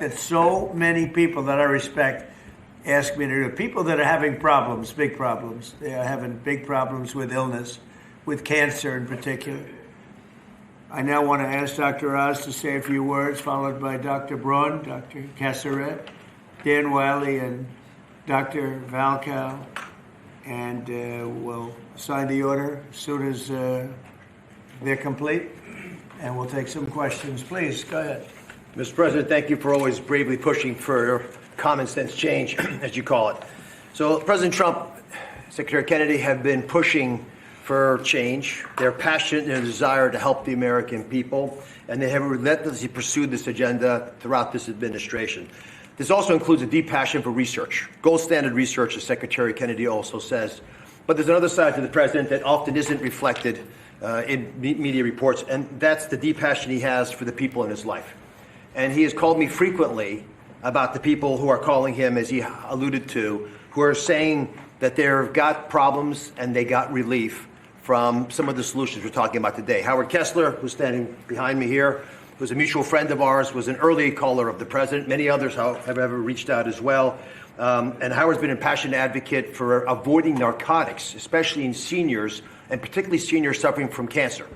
that so many people that I respect ask me to do. People that are having problems, big problems. They are having big problems with illness, with cancer in particular. I now want to ask Dr. Oz to say a few words, followed by Dr. Braun, Dr. Casseret, Dan Wiley, and Dr. Valcow. And we'll sign the order as soon as they're complete. And we'll take some questions. Please, go ahead. Mr. President, thank you for always bravely pushing for common sense change, as you call it. So President Trump, Secretary Kennedy have been pushing for change. They're passionate in their desire to help the American people, and they have relentlessly pursued this agenda throughout this administration. This also includes a deep passion for research, gold standard research, as Secretary Kennedy also says. But there's another side to the president that often isn't reflected in media reports, and that's the deep passion he has for the people in his life. And he has called me frequently about the people who are calling him, as he alluded to, who are saying that they've got problems and they got relief from some of the solutions we're talking about today. Howard Kessler, who's standing behind me here, who's a mutual friend of ours, was an early caller of the president. Many others have ever reached out as well. And Howard's been a passionate advocate for avoiding narcotics, especially in seniors, and particularly seniors suffering from cancer.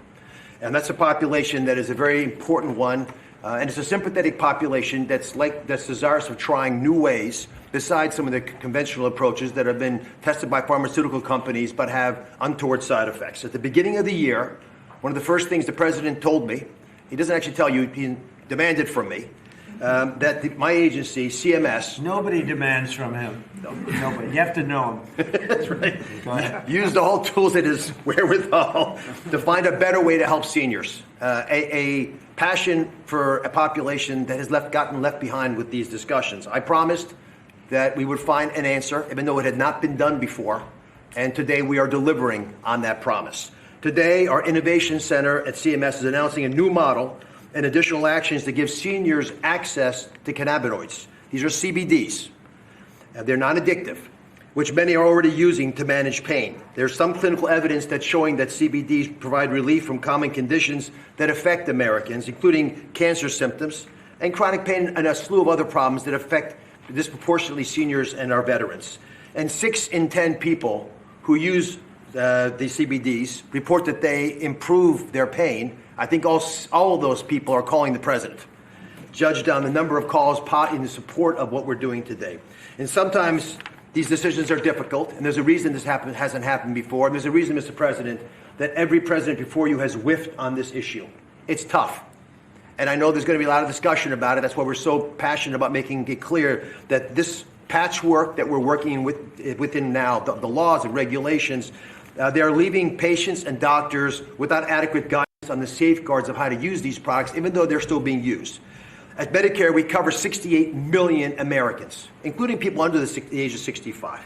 And that's a population that is a very important one. And it's a sympathetic population that's desirous of trying new ways besides some of the conventional approaches that have been tested by pharmaceutical companies but have untoward side effects. At the beginning of the year, one of the first things the president told me, he doesn't actually tell you, he demanded from me, that my agency, CMS... Nobody demands from him. No. Nobody. You have to know him. That's right. Go ahead. Use the whole tools at his wherewithal to find a better way to help seniors. A passion for a population that has gotten left behind with these discussions. I promised that we would find an answer, even though it had not been done before. And today we are delivering on that promise. Today, our Innovation Center at CMS is announcing a new model and additional actions to give seniors access to cannabinoids. These are CBDs. They're non-addictive, which many are already using to manage pain. There's some clinical evidence that's showing that CBDs provide relief from common conditions that affect Americans, including cancer symptoms and chronic pain and a slew of other problems that affect disproportionately seniors and our veterans. And 6 in 10 people who use the CBDs report that they improve their pain. I think all of those people are calling the president, judged on the number of calls in support of what we're doing today. And sometimes these decisions are difficult, and there's a reason this hasn't happened before. And there's a reason, Mr. President, that every president before you has whiffed on this issue. It's tough. And I know there's going to be a lot of discussion about it. That's why we're so passionate about making it clear that this patchwork that we're working within now, the laws and regulations, they are leaving patients and doctors without adequate guidance on the safeguards of how to use these products, even though they're still being used. At Medicare, we cover 68 million Americans, including people under the age of 65.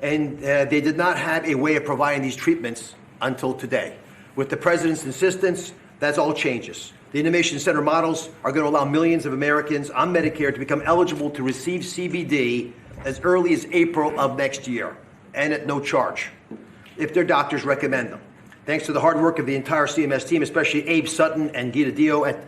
And they did not have a way of providing these treatments until today. With the president's insistence, that's all changes. The Innovation Center models are going to allow millions of Americans on Medicare to become eligible to receive CBD as early as April of next year, and at no charge, if their doctors recommend them. Thanks to the hard work of the entire CMS team, especially Abe Sutton and Gita Dio at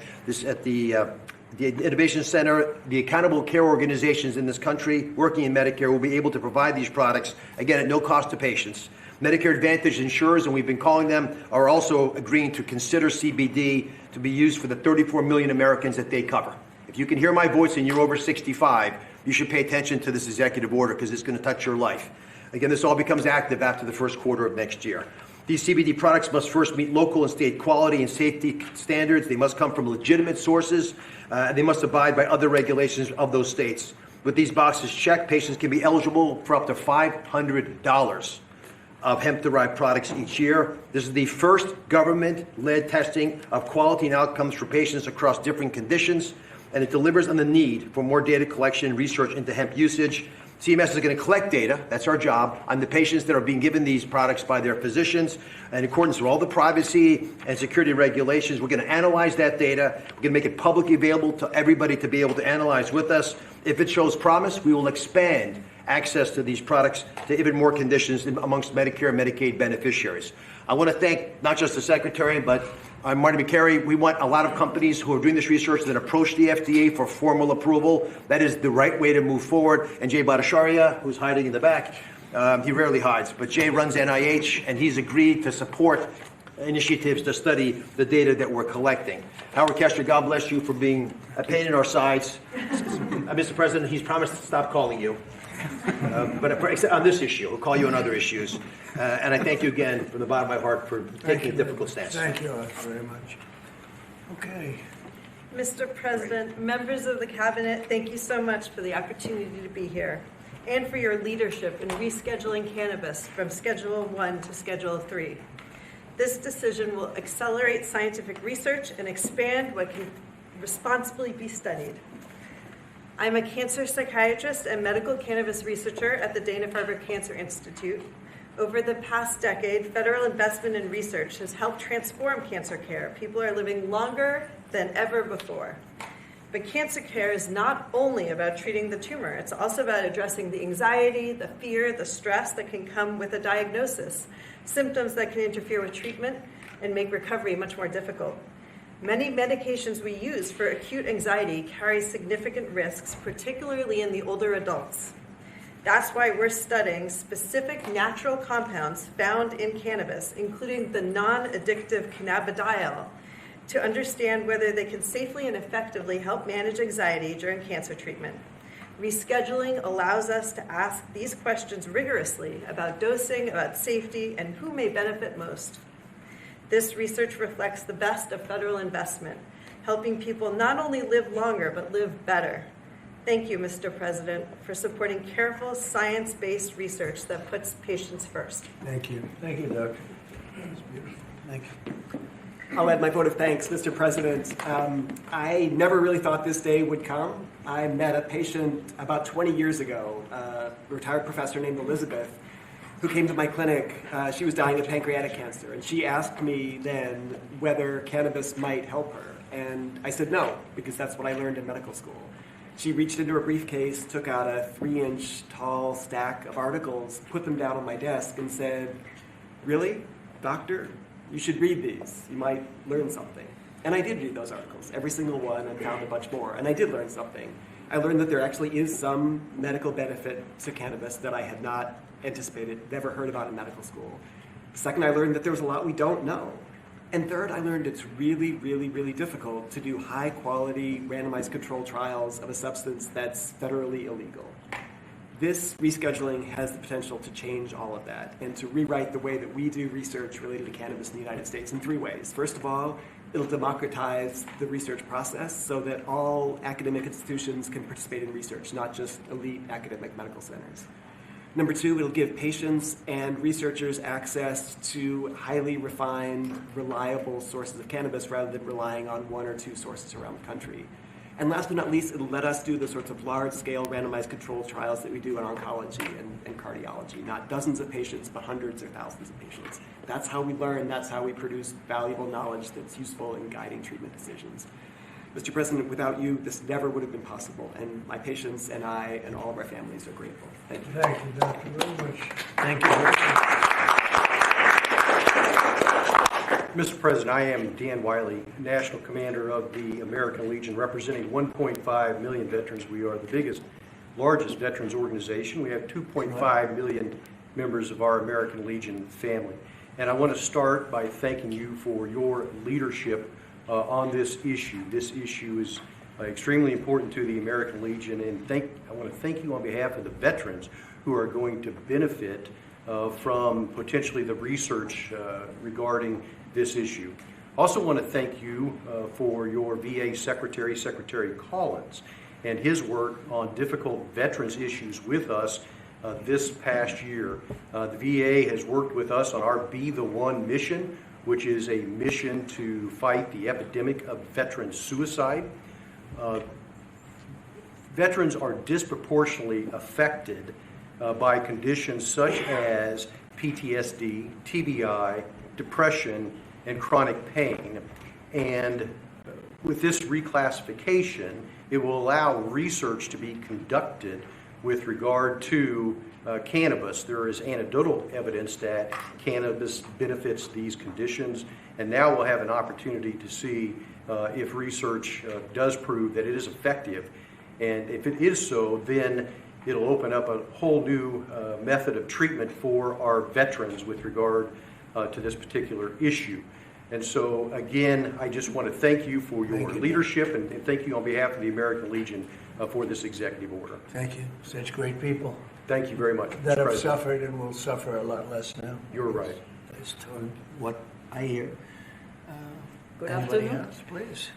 the Innovation Center, the accountable care organizations in this country working in Medicare will be able to provide these products, again, at no cost to patients. Medicare Advantage insurers, and we've been calling them, are also agreeing to consider CBD to be used for the 34 million Americans that they cover. If you can hear my voice and you're over 65, you should pay attention to this executive order because it's going to touch your life. Again, this all becomes active after the first quarter of next year. These CBD products must first meet local and state quality and safety standards. They must come from legitimate sources. They must abide by other regulations of those states. With these boxes checked, patients can be eligible for up to $500 of hemp-derived products each year. This is the first government-led testing of quality and outcomes for patients across different conditions, and it delivers on the need for more data collection and research into hemp usage. CMS is going to collect data, that's our job, on the patients that are being given these products by their physicians. And in accordance with all the privacy and security regulations, we're going to analyze that data. We're going to make it publicly available to everybody to be able to analyze with us. If it shows promise, we will expand access to these products to even more conditions amongst Medicare and Medicaid beneficiaries. I want to thank not just the Secretary, but Marty McCary. We want a lot of companies who are doing this research that approach the FDA for formal approval. That is the right way to move forward. And Jay Bhattacharya, who's hiding in the back, he rarely hides, but Jay runs NIH, and he's agreed to support initiatives to study the data that we're collecting. Howard Kester, God bless you for being a pain in our sides. Mr. President, he's promised to stop calling you. But on this issue, we'll call you on other issues. And I thank you again from the bottom of my heart for taking a difficult stance. Thank you very much. Okay. Mr. President, members of the Cabinet, thank you so much for the opportunity to be here and for your leadership in rescheduling cannabis from Schedule 1 to Schedule 3. This decision will accelerate scientific research and expand what can responsibly be studied. I'm a cancer psychiatrist and medical cannabis researcher at the Dana-Farber Cancer Institute. Over the past decade, federal investment in research has helped transform cancer care. People are living longer than ever before. But cancer care is not only about treating the tumor, it's also about addressing the anxiety, the fear, the stress that can come with a diagnosis, symptoms that can interfere with treatment and make recovery much more difficult. Many medications we use for acute anxiety carry significant risks, particularly in the older adults. That's why we're studying specific natural compounds found in cannabis, including the non-addictive cannabidiol, to understand whether they can safely and effectively help manage anxiety during cancer treatment. Rescheduling allows us to ask these questions rigorously about dosing, about safety, and who may benefit most. This research reflects the best of federal investment, helping people not only live longer, but live better. Thank you, Mr. President, for supporting careful, science-based research that puts patients first. Thank you. Thank you, Doug. That's beautiful. Thank you. I'll add my vote of thanks, Mr. President. I never really thought this day would come. I met a patient about 20 years ago, a retired professor named Elizabeth, who came to my clinic. She was dying of pancreatic cancer, and she asked me then whether cannabis might help her. And I said no, because that's what I learned in medical school. She reached into her briefcase, took out a 3-inch tall stack of articles, put them down on my desk, and said, "Really, doctor? You should read these. You might learn something." And I did read those articles, every single one, and found a bunch more. And I did learn something. I learned that there actually is some medical benefit to cannabis that I had not anticipated, never heard about in medical school. Second, I learned that there was a lot we don't know. And third, I learned it's really, really, really difficult to do high-quality, randomized controlled trials of a substance that's federally illegal. This rescheduling has the potential to change all of that and to rewrite the way that we do research related to cannabis in the United States in 3 ways. First of all, it'll democratize the research process so that all academic institutions can participate in research, not just elite academic medical centers. Number 2, it'll give patients and researchers access to highly refined, reliable sources of cannabis rather than relying on 1 or 2 sources around the country. And last but not least, it'll let us do the sorts of large-scale randomized controlled trials that we do in oncology and cardiology. Not dozens of patients, but hundreds or thousands of patients. That's how we learn. That's how we produce valuable knowledge that's useful in guiding treatment decisions. Mr. President, without you, this never would have been possible. And my patients and I and all of our families are grateful. Thank you. Thank you, Doctor, very much. Thank you very much. Mr. President, I am Dan Wiley, National Commander of the American Legion, representing 1.5 million veterans. We are the largest veterans organization. We have 2.5 million members of our American Legion family. And I want to start by thanking you for your leadership on this issue. This issue is extremely important to the American Legion, and I want to thank you on behalf of the veterans who are going to benefit from potentially the research regarding this issue. Also want to thank you for your VA Secretary, Secretary Collins, and his work on difficult veterans issues with us this past year. The VA has worked with us on our Be the One mission, which is a mission to fight the epidemic of veteran suicide. Veterans are disproportionately affected by conditions such as PTSD, TBI, depression, and chronic pain. And with this reclassification, it will allow research to be conducted with regard to cannabis. There is anecdotal evidence that cannabis benefits these conditions, and now we'll have an opportunity to see if research does prove that it is effective. And if it is so, then it'll open up a whole new method of treatment for our veterans with regard to this particular issue. And so, again, I just want to thank you for your leadership, and thank you on behalf of the American Legion for this executive order. Thank you. Such great people Thank you very much, that Mr. have President. suffered and will suffer a lot less now. You're right. Based on what I hear. Good Anybody afternoon. else, please?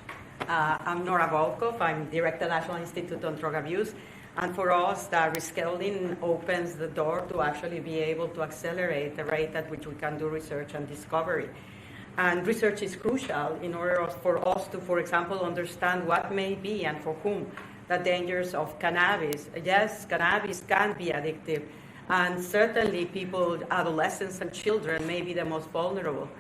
I'm Nora Volkov. I'm Director National Institute on Drug Abuse. And for us, the rescheduling opens the door to actually be able to accelerate the rate at which we can do research and discovery. And research is crucial in order for us to, for example, understand what may be and for whom the dangers of cannabis. Yes, cannabis can be addictive. And certainly people, adolescents and children may be the most vulnerable.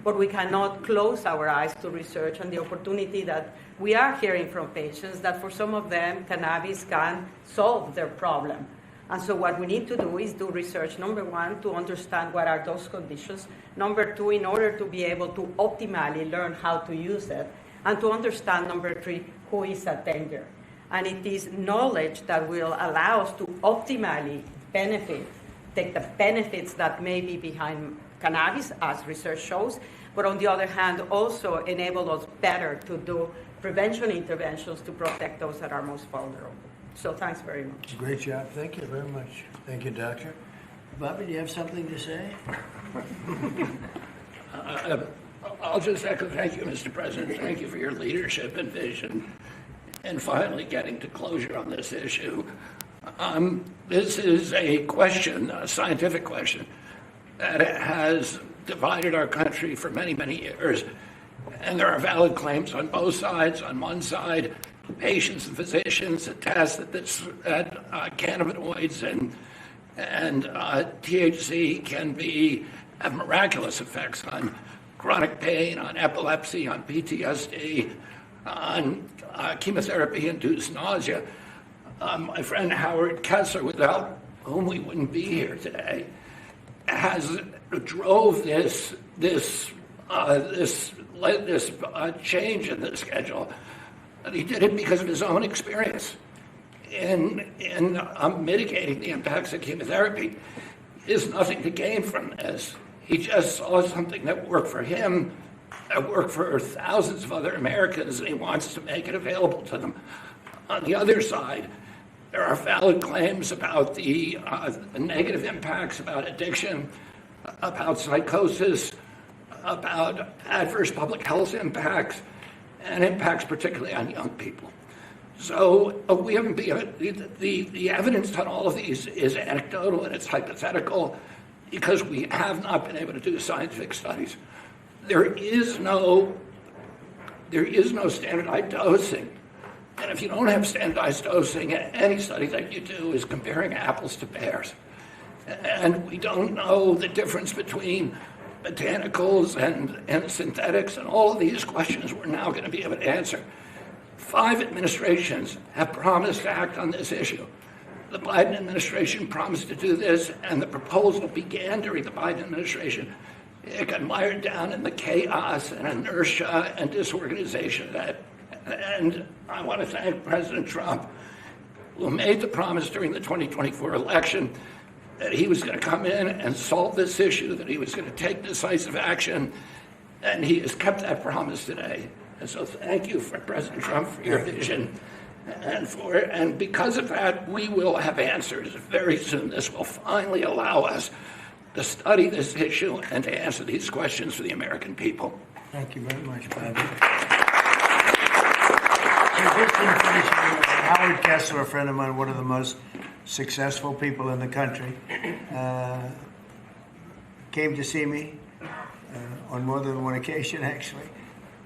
But we cannot close our eyes to research and the opportunity that we are hearing from patients that for some of them, cannabis can solve their problem. And so what we need to do is do research, number one, to understand what are those conditions. Number two, in order to be able to optimally learn how to use it. And to understand, number three, who is at danger. And it is knowledge that will allow us to optimally take the benefits that may be behind cannabis, as research shows, but on the other hand, also enable us better to do prevention interventions to protect those that are most vulnerable. So thanks very much. Great job. Thank you very much. Thank you, Doctor. Bobby, do you have something to say? I'll just echo thank you, Mr. President. Thank you for your leadership and vision and finally getting to closure on this issue. This is a question, a scientific question, that has divided our country for many, many years. And there are valid claims on both sides. On one side, patients and physicians attest that cannabinoids and THC can have miraculous effects on chronic pain, on epilepsy, on PTSD, on chemotherapy-induced nausea. My friend Howard Kessler, without whom we wouldn't be here today, drove this change in the schedule. And he did it because of his own experience in mitigating the impacts of chemotherapy. There's nothing to gain from this. He just saw something that worked for him, that worked for thousands of other Americans, and he wants to make it available to them. On the other side, there are valid claims about the negative impacts, about addiction, about psychosis, about adverse public health impacts, and impacts particularly on young people. So we haven't the evidence on all of these is anecdotal and it's hypothetical because we have not been able to do scientific studies. There is no standardized dosing. And if you don't have standardized dosing, any study that you do is comparing apples to pears. And we don't know the difference between botanicals and synthetics, and all of these questions we're now going to be able to answer. 5 administrations have promised to act on this issue. The Biden administration promised to do this, and the proposal began during the Biden administration. It got mired down in the chaos and inertia and disorganization of that. And I want to thank President Trump, who made the promise during the 2024 election that he was going to come in and solve this issue, that he was going to take decisive action, and he has kept that promise today. And so thank you, for President Trump, for your vision. And because of that, we will have answers very soon. This will finally allow us to study this issue and to answer these questions for the American people. Thank you very much, Bobby. Howard Kessler, a friend of mine, one of the most successful people in the country, came to see me on more than one occasion, actually.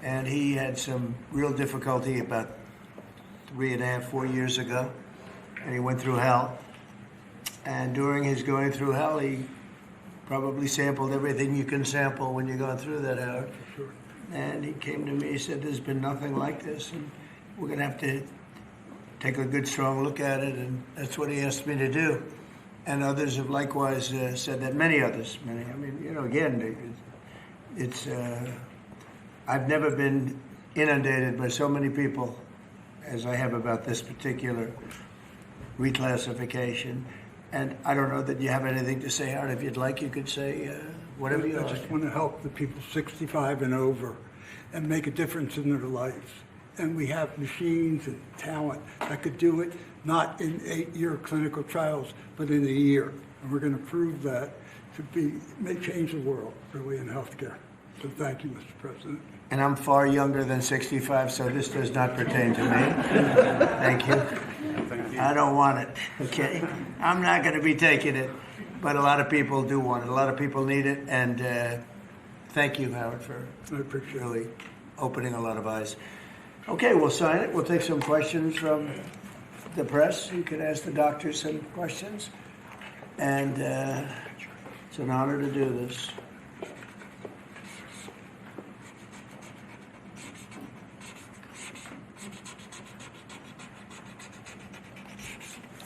And he had some real difficulty about 3.5, 4 years ago. And he went through hell. And during his going through hell, he probably sampled everything you can sample when you're going through that, Howard. For sure. And he came to me, he said, there's been nothing like this. And we're going to have to take a good, strong look at it, and that's what he asked me to do. And others have likewise said that. Many others. I mean, again, it's. I've never been inundated by so many people as I have about this particular reclassification. And I don't know that you have anything to say, Art. If you'd like, you could say whatever you I like. just want to help the people 65 and over and make a difference in their lives. And we have machines and talent that could do it, not in 8-year clinical trials, but in a year. And we're going to prove that may change the world, really, in healthcare. So thank you, Mr. President. And I'm far younger than 65, so this does not pertain to me. Thank you. I don't want it, okay? I'm not going to be taking it, but a lot of people do want it. A lot of people need it, and thank you, Howard, for I appreciate it. really opening a lot of eyes. Okay, we'll sign it. We'll take some questions from the press. You can ask the doctors some questions, and it's an honor to do this.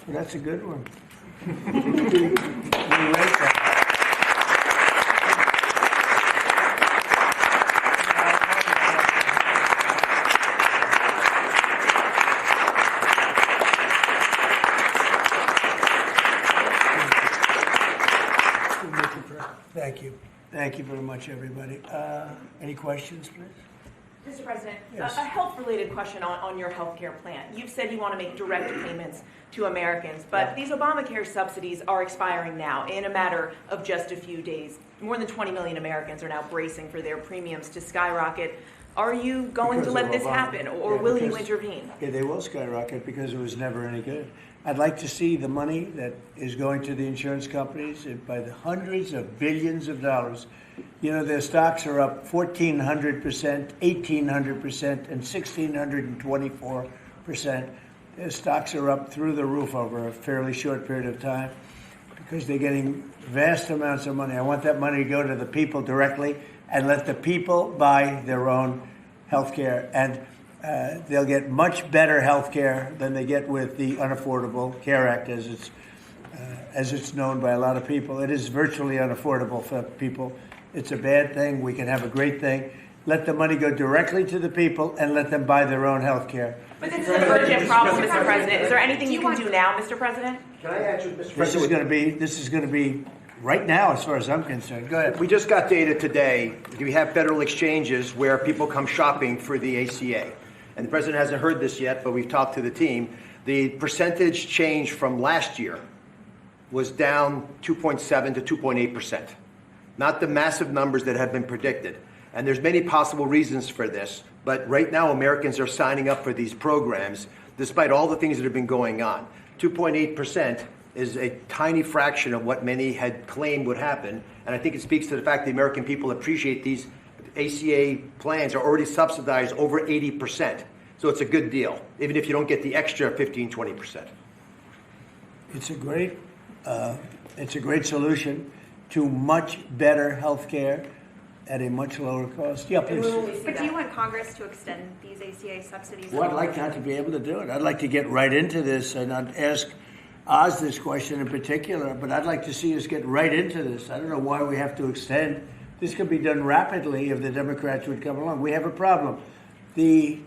Well, that's a good one. We rate that. Thank you. Thank you very much, everybody. Any questions, please? Mr. President, Yes. a health-related question on your health care plan. You've said you want to make direct payments to Americans, but these Obamacare subsidies are expiring now in a matter of just a few days. More than 20 million Americans are now bracing for their premiums to skyrocket. Are you going to let this happen, or will you intervene? Yeah, they will skyrocket because it was never any good. I'd like to see the money that is going to the insurance companies by the hundreds of billions of dollars. Their stocks are up 1,400%, 1,800%, and 1,624%. Their stocks are up through the roof over a fairly short period of time because they're getting vast amounts of money. I want that money to go to the people directly and let the people buy their own health care. And they'll get much better health care than they get with the Unaffordable Care Act, as it's known by a lot of people. It is virtually unaffordable for people. It's a bad thing. We can have a great thing. Let the money go directly to the people and let them buy their own health care. But this is an urgent problem, Mr. President. Is there anything you can do now, Mr. President? Can I answer, Mr. This President? is going to be right now, as far as I'm concerned. Go ahead. We just got data today. We have federal exchanges where people come shopping for the ACA. And the president hasn't heard this yet, but we've talked to the team. The percentage change from last year was down 2.7 to 2.8%. Not the massive numbers that have been predicted. And there's many possible reasons for this. But right now, Americans are signing up for these programs, despite all the things that have been going on. 2.8% is a tiny fraction of what many had claimed would happen. And I think it speaks to the fact the American people appreciate these ACA plans are already subsidized over 80%. So it's a good deal, even if you don't get the extra 15, 20%. It's a great solution to much better health care at a much lower cost. Yeah, please. But do you want Congress to extend these ACA subsidies? Well, I'd like not to be able to do it. I'd like to get right into this, and I'd ask Oz this question in particular, but I'd like to see us get right into this. I don't know why we have to extend. This could be done rapidly if the Democrats would come along. We have a problem. The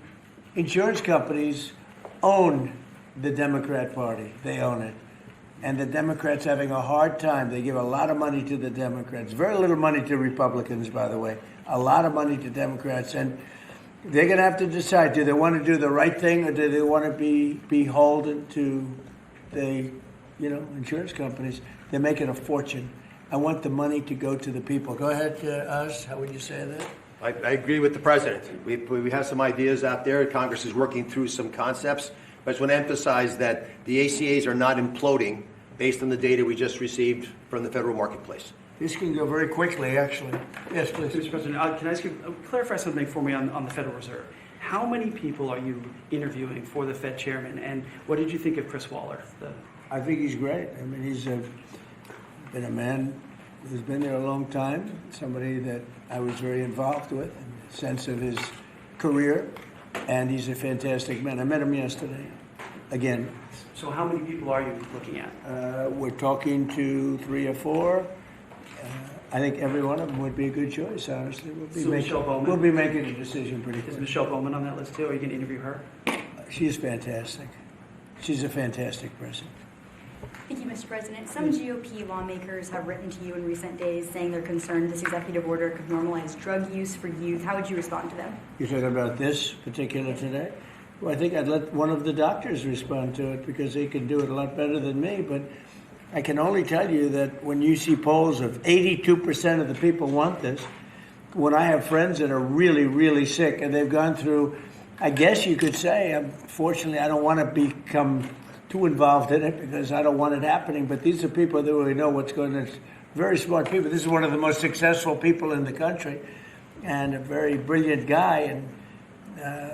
insurance companies own the Democrat Party. They own it. And the Democrats having a hard time. They give a lot of money to the Democrats. Very little money to Republicans, by the way. A lot of money to Democrats. And they're going to have to decide, do they want to do the right thing or do they want to be beholden to the insurance companies? They're making a fortune. I want the money to go to the people. Go ahead, Oz. How would you say that? I agree with the president. We have some ideas out there. Congress is working through some concepts. But I just want to emphasize that the ACAs are not imploding based on the data we just received from the federal marketplace. This can go very quickly, actually. Yes, please. Mr. President, can I ask you clarify something for me on the Federal Reserve? How many people are you interviewing for the Fed chairman, and what did you think of Chris Waller? I think he's great. I mean, he's been a man who's been there a long time, somebody that I was very involved with in the sense of his career, and he's a fantastic man. I met him yesterday. again, So how many people are you looking at? we're talking to 3 or 4. I think every one of them would be a good choice, honestly. So Michelle Bowman? We'll be making a decision pretty Is quick. Michelle Bowman on that list too? Are you going to interview her? She's fantastic. She's a fantastic person. Thank you, Mr. President. Some GOP lawmakers have written to you in recent days saying they're concerned this executive order could normalize drug use for youth. How would you respond to them? You're talking about this particular today? Well, I think I'd let one of the doctors respond to it because they can do it a lot better than me. But I can only tell you that when you see polls of 82% of the people want this, when I have friends that are really, really sick and they've gone through, I guess you could say, unfortunately, I don't want to become too involved in it because I don't want it happening. But these are people that really know what's going on. Very smart people. This is one of the most successful people in the country and a very brilliant guy. And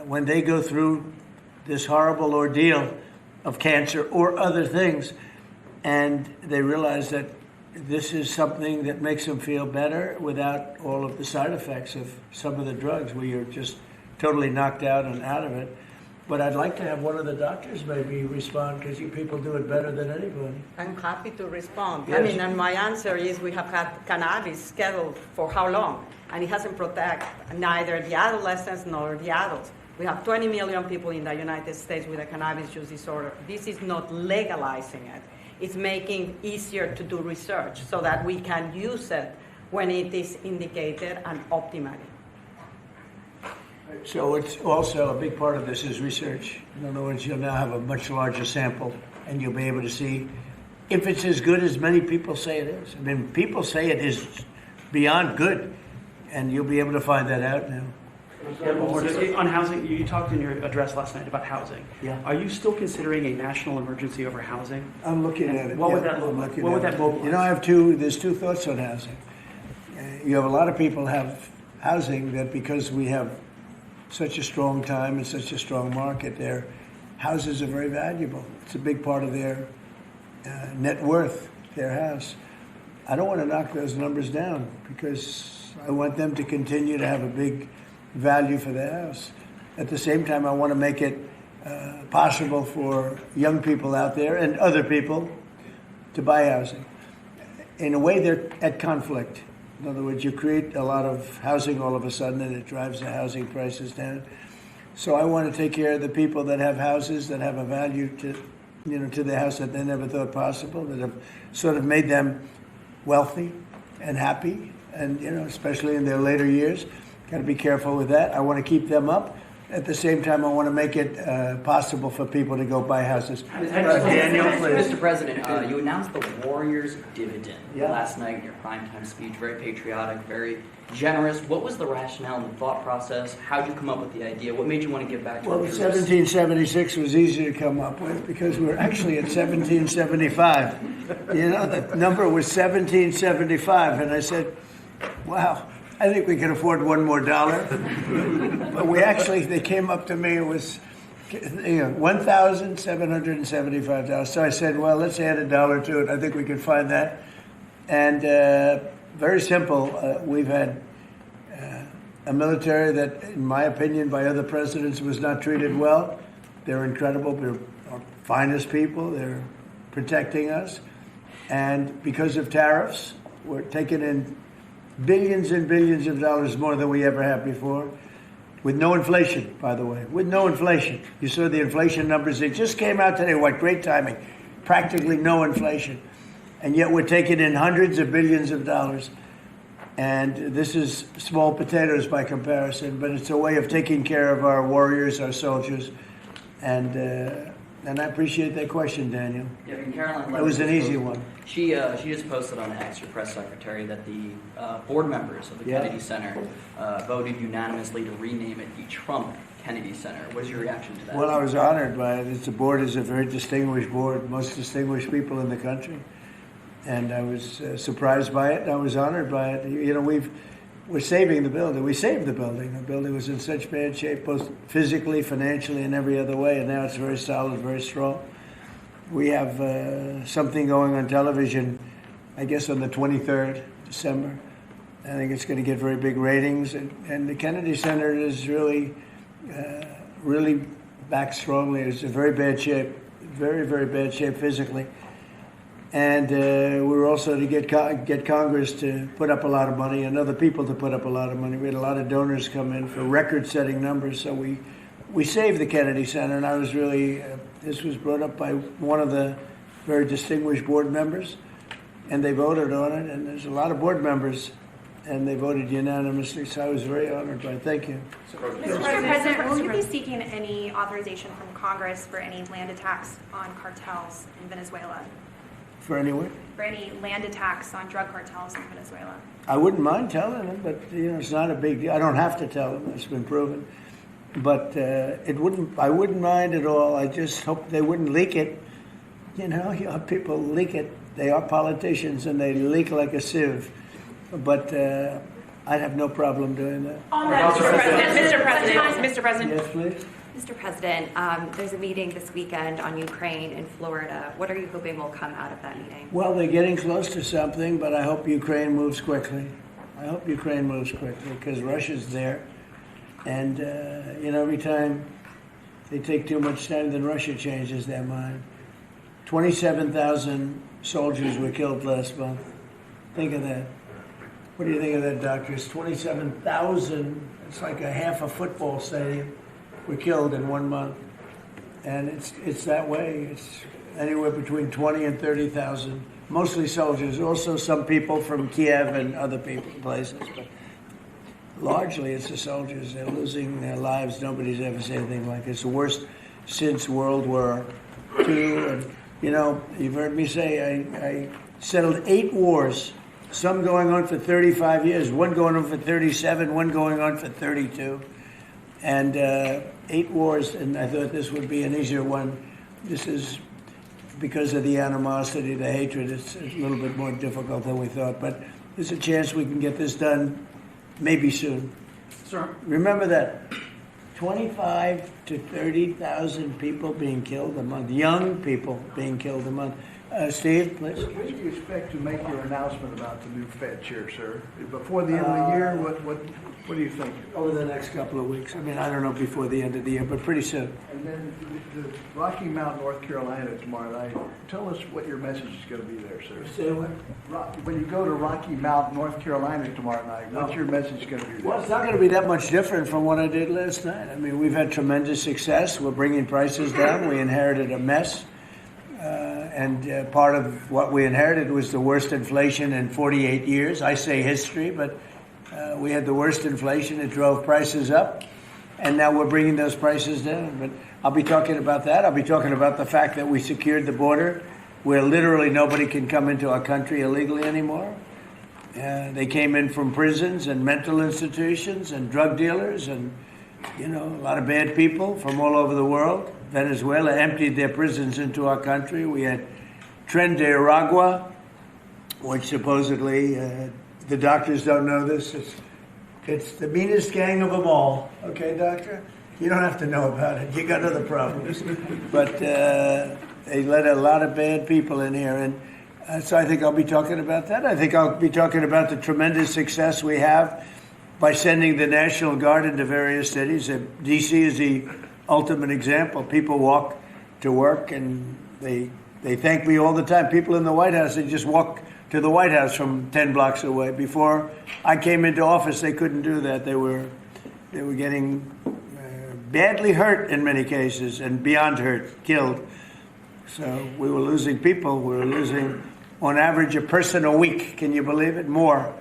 when they go through this horrible ordeal of cancer or other things, and they realize that this is something that makes them feel better without all of the side effects of some of the drugs where you're just totally knocked out and out of it. But I'd like to have one of the doctors maybe respond because you people do it better than anybody. I'm happy to respond. Yes. I mean, and my answer is we have had cannabis scheduled for how long? And it hasn't protected neither the adolescents nor the adults. We have 20 million people in the United States with a cannabis use disorder. This is not legalizing it. It's making easier to do research so that we can use it when it is indicated and optimally. So it's also a big part of this is research. In other words, you'll now have a much larger sample and you'll be able to see if it's as good as many people say it is. I mean, people say it is beyond good, and you'll be able to find that out now. On housing, you talked in your address last night about housing. Yeah. Are you still considering a national emergency over housing? I'm looking at it. What would yeah, that look I'm like? looking What would at that it. mobilize? You know, there's two thoughts on housing. You have a lot of people have housing that because we have such a strong time and such a strong market, their houses are very valuable. It's a big part of their net worth, their house. I don't want to knock those numbers down because I want them to continue to have a big value for their house. At the same time, I want to make it possible for young people out there and other people to buy housing. In a way, they're at conflict. In other words, you create a lot of housing all of a sudden, and it drives the housing prices down. So I want to take care of the people that have houses that have a value to the house that they never thought possible, that have sort of made them wealthy and happy, and especially in their later years. Got to be careful with that. I want to keep them up. At the same time, I want to make it possible for people to go buy houses. Daniel, please. Mr. President, you announced the Warriors dividend Yeah. last night in your primetime speech. Very patriotic, very generous. What was the rationale and the thought process? How did you come up with the idea? What made you want to give back to Well, the troops? 1776 was easy to come up with because we're actually at 1775. The number was 1775, and I said, wow. I think we can afford one more dollar. But they came up to me, it was $1,775. So I said, well, let's add a dollar to it. I think we can find that. And very simple, we've had a military that, in my opinion, by other presidents was not treated well. They're incredible. They're our finest people. They're protecting us. And because of tariffs, we're taking in billions and billions of dollars more than we ever have before, with no inflation, by the way, with no inflation. You saw the inflation numbers, they just came out today. What great timing. Practically no inflation. And yet we're taking in hundreds of billions of dollars. And this is small potatoes by comparison, but it's a way of taking care of our warriors, our soldiers. And I appreciate that question, Daniel. Yeah, and Caroline It was an easy one. She just posted on X, your press secretary, that the board members of the Yeah. Kennedy Center voted unanimously to rename it the Trump Kennedy Center. What is your reaction to that? Well, I was honored by it. The board is a very distinguished board, most distinguished people in the country. And I was surprised by it. I was honored by it. We're saving the building. We saved the building. The building was in such bad shape, both physically, financially, and every other way. And now it's very solid, very strong. We have something going on television, I guess on the 23rd December. I think it's going to get very big ratings. And the Kennedy Center is really back strongly. It's in very bad shape. very, very bad shape physically. And we were also to get Congress to put up a lot of money and other people to put up a lot of money. We had a lot of donors come in for record-setting numbers, so we saved the Kennedy Center, and I was really, this was brought up by one of the very distinguished board members, and they voted on it, and there's a lot of board members, and they voted unanimously, so I was very honored by it. Thank you. Mr. President, will you be seeking any authorization from Congress for any land attacks on cartels in Venezuela? For anyone? For any land attacks on drug cartels in Venezuela? I wouldn't mind telling them, but it's not a big deal. I don't have to tell them. It's been proven. But I wouldn't mind at all. I just hope they wouldn't leak it. You know, people leak it. They are politicians and they leak like a sieve. But I'd have no problem doing that. On that, Mr. President. Yes, please. Mr. President, there's a meeting this weekend on Ukraine in Florida. What are you hoping will come out of that meeting? Well, they're getting close to something, but I hope Ukraine moves quickly. I hope Ukraine moves quickly because Russia's there. And, every time they take too much time, then Russia changes their mind. 27,000 soldiers were killed last month. Think of that. What do you think of that, doctors? 27,000, it's like a half a football stadium, were killed in 1 month. And it's that way. It's anywhere between 20 and 30,000, mostly soldiers, also some people from Kiev and other places. But largely it's the soldiers. They're losing their lives. Nobody's ever said anything like it. It's the worst since World War II. And, you've heard me say I settled 8 wars, some going on for 35 years, one going on for 37, one going on for 32. And 8 wars, and I thought this would be an easier one. This is because of the animosity, the hatred. It's a little bit more difficult than we thought, but there's a chance we can get this done maybe soon. Sir. Remember that 25 to 30,000 people being killed a month, young people being killed a month. Steve, please. When do you expect to make your announcement about the new Fed chair, sir? Before the end of the year? What do you think? Over the next couple of weeks. I mean, I don't know before the end of the year, but pretty soon. And then the Rocky Mount, North Carolina tomorrow night. Tell us what your message is going to be there, sir. Say what? When you go to Rocky Mount, North Carolina tomorrow night, what's your message going to be there? Well, it's not going to be that much different from what I did last night. I mean, we've had tremendous success. We're bringing prices down. We inherited a mess. And part of what we inherited was the worst inflation in 48 years. I say history, but we had the worst inflation. It drove prices up, and now we're bringing those prices down. But I'll be talking about that. I'll be talking about the fact that we secured the border where literally nobody can come into our country illegally anymore. They came in from prisons and mental institutions and drug dealers and, a lot of bad people from all over the world. Venezuela emptied their prisons into our country. We had Tren de Aragua, which supposedly, the doctors don't know this, it's the meanest gang of them all. Okay, doctor? You don't have to know about it. You got other problems. But they let a lot of bad people in here. And so I think I'll be talking about that. I think I'll be talking about the tremendous success we have by sending the National Guard into various cities. D.C. is the ultimate example. People walk to work and they thank me all the time. People in the White House, they just walk to the White House from 10 blocks away. Before I came into office, they couldn't do that. They were getting badly hurt in many cases and beyond hurt, killed. So we were losing people. We were losing, on average, a person a week. Can you believe it? More.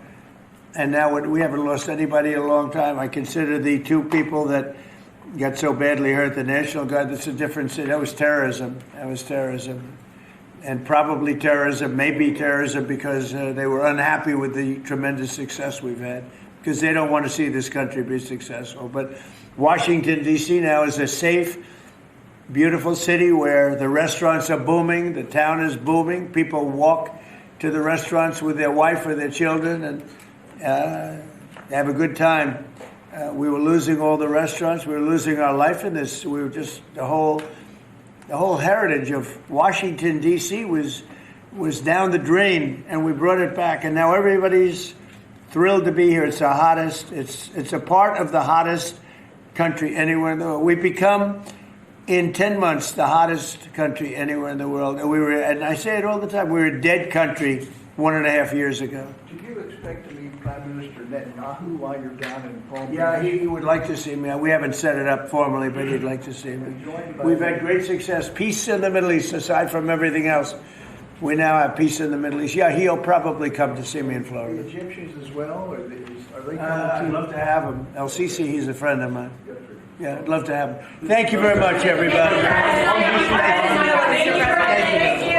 And now we haven't lost anybody in a long time. I consider the 2 people that got so badly hurt, the National Guard, that's a different city. That was terrorism. And probably terrorism, maybe terrorism, because they were unhappy with the tremendous success we've had, because they don't want to see this country be successful. But Washington, D.C. now is a safe, beautiful city where the restaurants are booming, the town is booming. People walk to the restaurants with their wife or their children and they have a good time. We were losing all the restaurants. We were losing our life in this. We were just the whole heritage of Washington, D.C. was down the drain, and we brought it back. And now everybody's thrilled to be here. It's the hottest. It's a part of the hottest country anywhere in the world. We become in 10 months, the hottest country anywhere in the world. And I say it all the time, we were a dead country 1.5 years ago. Do you expect to meet Prime Minister Netanyahu while you're down in Palm Beach? Yeah, he would like to see me. We haven't set it up formally, but he'd like to see me. We've had great success. Peace in the Middle East, aside from everything else. We now have peace in the Middle East. Yeah, he'll probably come to see me in Florida. The Egyptians as well? Are they coming I'd to? love to have him. El Sisi, he's a friend of mine. Yeah, I'd love to have him. Thank you very much, everybody. Thank you.